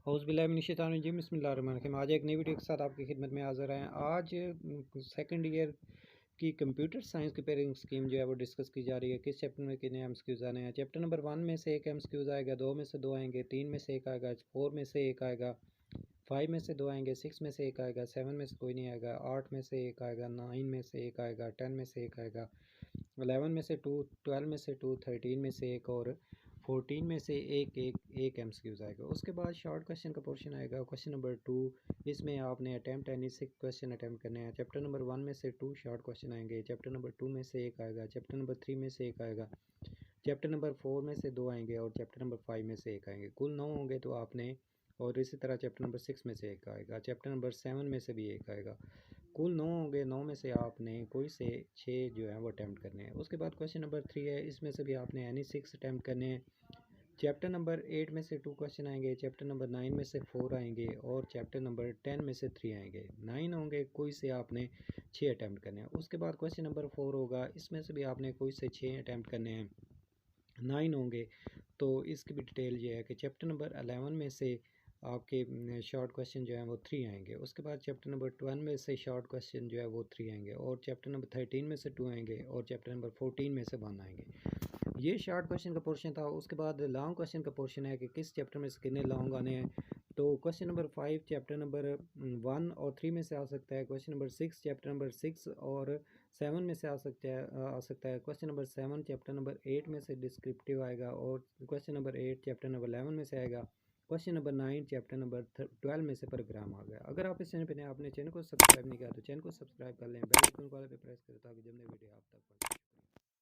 औज़ुबिल्लाहिमिनश्शैतानिर्रजीम बिस्मिल्लाहिर्रहमानिर्रहीम। आज एक नई वीडियो के साथ आपकी खिदमत में हाज़िर हैं। आज सेकंड ईयर की कंप्यूटर साइंस की पेयरिंग स्कीम जो है वो डिस्कस की जा रही है। किस चैप्टर में कितने एमसीक्यूज़ आने हैं। चैप्टर नंबर 1 में से एक एमसीक्यूज़ आएगा, 2 में से 2 आएंगे, 3 में से एक आएगा, 4 में से एक आएगा, 5 में से 2 आएंगे, 6 में से एक आएगा, 7 में से कोई नहीं आएगा, 8 में से एक आएगा, 9 में से एक आएगा, 10 में से एक आएगा, 11 में से 2, 12 में से 2, 13 में से एक और 14 में से एक एमसीक्यूज आएगा। उसके बाद शॉर्ट क्वेश्चन का पोर्शन आएगा, क्वेश्चन नंबर 2। इसमें आपने अटैम्प्ट एनी 6 क्वेश्चन अटैम्प्ट करने हैं। चैप्टर नंबर 1 में से 2 शॉर्ट क्वेश्चन आएंगे, चैप्टर नंबर 2 में से एक आएगा, चैप्टर नंबर 3 में से एक आएगा, चैप्टर नंबर 4 में से 2 आएंगे और चैप्टर नंबर 5 में से एक आएंगे। कुल 9 होंगे तो आपने, और इसी तरह चैप्टर नंबर 6 में से एक आएगा, चैप्टर नंबर 7 में से भी एक आएगा। कुल 9 होंगे, 9 में से आपने कोई से 6 जो है वो अटैम्प्ट करने हैं। उसके बाद क्वेश्चन नंबर 3 है, इसमें से भी आपने एनी 6 अटैम्प्ट करने हैं। चैप्टर नंबर 8 में से 2 क्वेश्चन आएंगे, चैप्टर नंबर 9 में से 4 आएंगे और चैप्टर नंबर 10 में से 3 आएंगे। 9 होंगे, कोई से आपने 6 अटैम्प्ट करने हैं। उसके बाद क्वेश्चन नंबर 4 होगा, इसमें से भी आपने कोई से 6 अटैम्प्ट करने हैं। 9 होंगे तो इसकी भी डिटेल ये है कि चैप्टर नंबर 11 में से आपके शॉर्ट क्वेश्चन जो है वो 3 आएंगे। उसके बाद चैप्टर नंबर 12 में से शॉर्ट क्वेश्चन जो है वो 3 आएंगे और चैप्टर नंबर 13 में से 2 आएंगे और चैप्टर नंबर 14 में से 1 आएंगे। ये शॉर्ट क्वेश्चन का पोर्शन था। उसके बाद लॉन्ग क्वेश्चन का पोर्शन है कि किस चैप्टर में से कितने लॉन्ग आने हैं। तो क्वेश्चन नंबर 5 चैप्टर नंबर 1 और 3 में से आ सकता है। क्वेश्चन नंबर 6 चैप्टर नंबर 6 और 7 में से आ सकता है। क्वेश्चन नंबर 7 चैप्टर नंबर 8 में से डिस्क्रिप्टिव आएगा और क्वेश्चन नंबर 8 चैप्टर नंबर 11 में से आएगा। क्वेश्चन नंबर 9 चैप्टर नंबर 12 में से प्रोग्राम आ गया। अगर आप इस चैनल पर नए, आपने चैनल को सब्सक्राइब नहीं किया तो चैनल को सब्सक्राइब कर लें, बेल आइकन वाले पे प्रेस करें ताकि जब नई वीडियो आप तक पहुंचे।